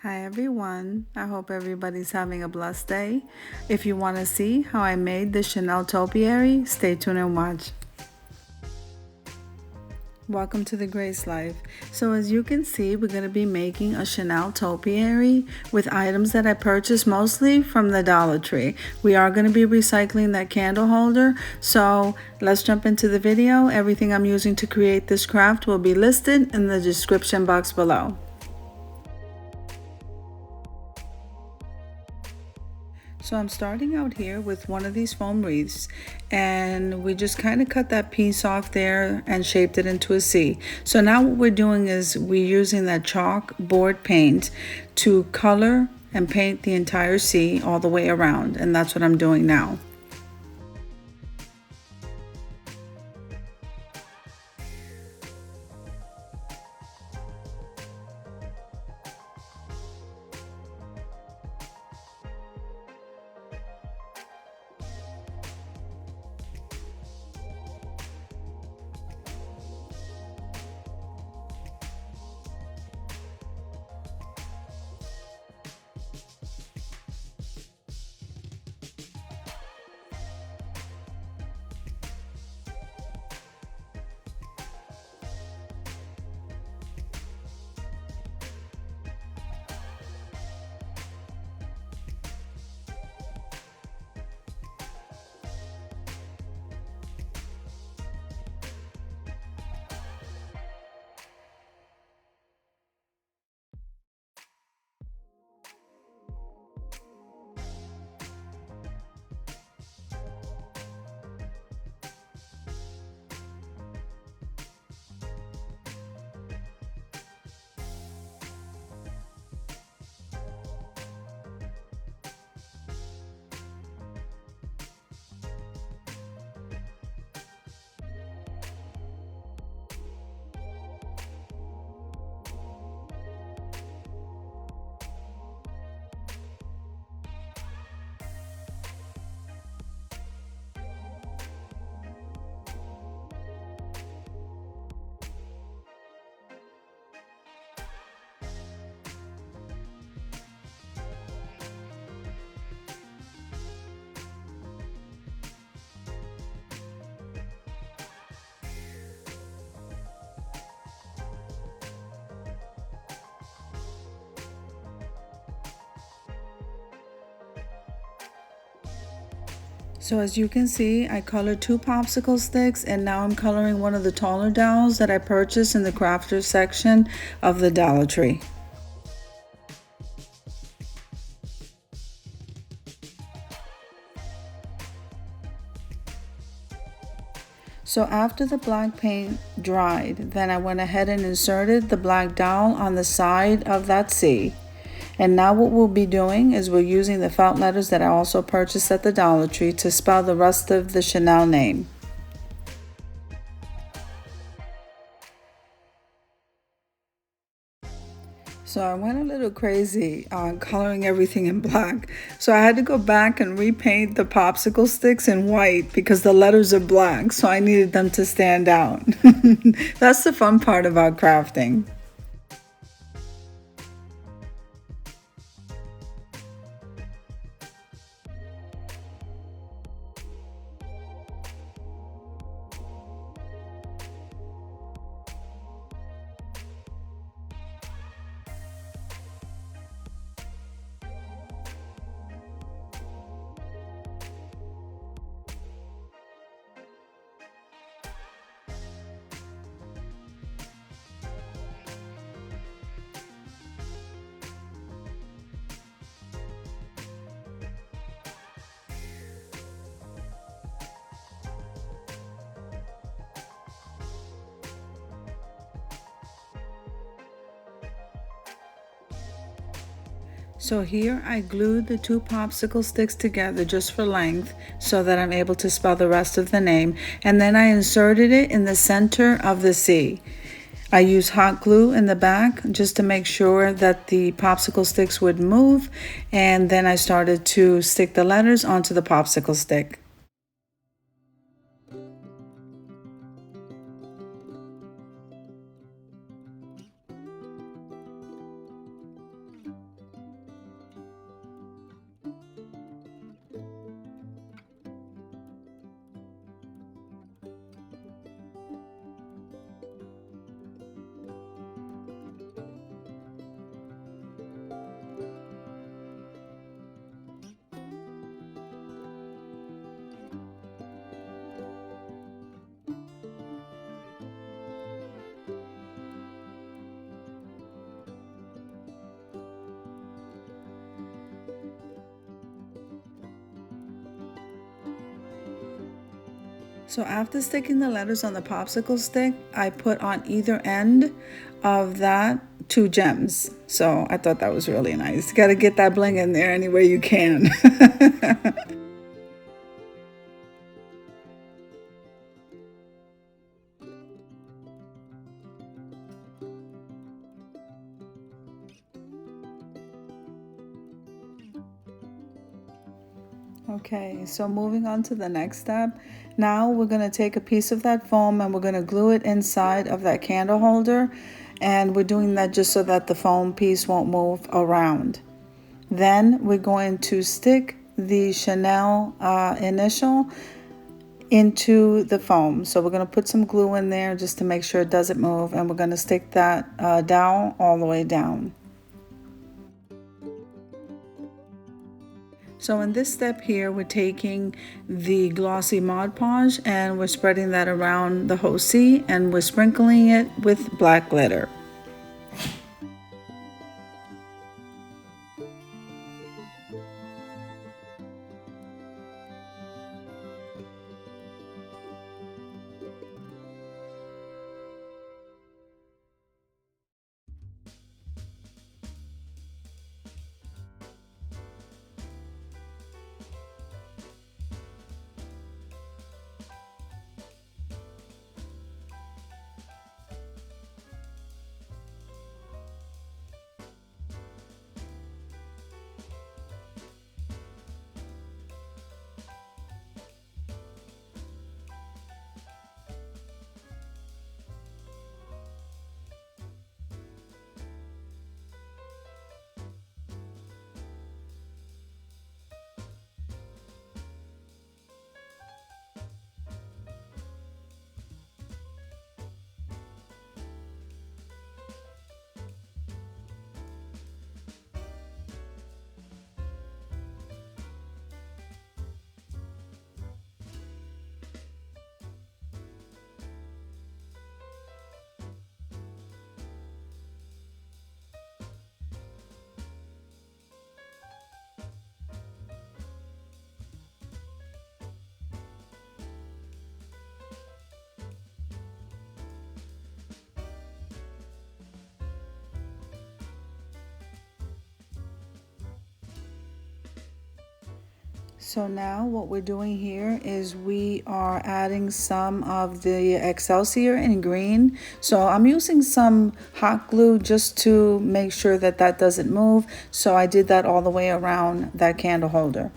Hi everyone, I hope everybody's having a blessed day. If you want to see how I made the Chanel Topiary, stay tuned and watch. Welcome to the Grace Life. So as you can see, we're going to be making a Chanel Topiary with items that I purchased mostly from the Dollar Tree. We are going to be recycling that candle holder. So let's jump into the video. Everything I'm using to create this craft will be listed in the description box below. So I'm starting out here with one of these foam wreaths, and we just kind of cut that piece off there and shaped it into a C. So now what we're doing is we're using that chalk board paint to color and paint the entire C all the way around, and that's what I'm doing now. So as you can see, I colored 2 popsicle sticks, and now I'm coloring one of the taller dowels that I purchased in the crafters section of the Dollar Tree. So after the black paint dried, then I went ahead and inserted the black dowel on the side of that C. And now what we'll be doing is we're using the felt letters that I also purchased at the Dollar Tree to spell the rest of the Chanel name. So I went a little crazy on coloring everything in black. So I had to go back and repaint the popsicle sticks in white because the letters are black, so I needed them to stand out. That's the fun part about crafting. So here I glued the 2 popsicle sticks together just for length so that I'm able to spell the rest of the name, and then I inserted it in the center of the C. I used hot glue in the back just to make sure that the popsicle sticks would move, and then I started to stick the letters onto the popsicle stick. So after sticking the letters on the popsicle stick, I put on either end of that 2 gems. So I thought that was really nice. You gotta get that bling in there any way you can. Okay, so moving on to the next step. Now we're going to take a piece of that foam and we're going to glue it inside of that candle holder. And we're doing that just so that the foam piece won't move around. Then we're going to stick the Chanel initial into the foam. So we're going to put some glue in there just to make sure it doesn't move. And we're going to stick that dowel all the way down. So in this step here, we're taking the glossy Mod Podge and we're spreading that around the whole C and we're sprinkling it with black glitter. So now what we're doing here is we are adding some of the Excelsior in green. So I'm using some hot glue just to make sure that that doesn't move. So I did that all the way around that candle holder.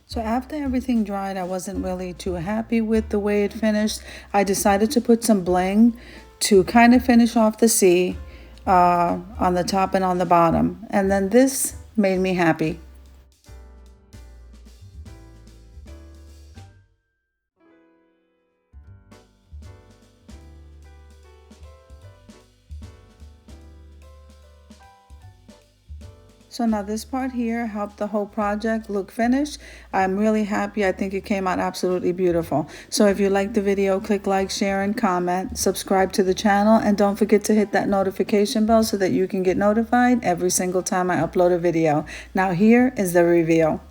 So after everything dried, I wasn't really too happy with the way it finished. I decided to put some bling to kind of finish off the C on the top and on the bottom. And then this made me happy. So now this part here helped the whole project look finished. I'm really happy. I think it came out absolutely beautiful. So if you liked the video, click like, share, and comment. Subscribe to the channel. And don't forget to hit that notification bell so that you can get notified every single time I upload a video. Now here is the reveal.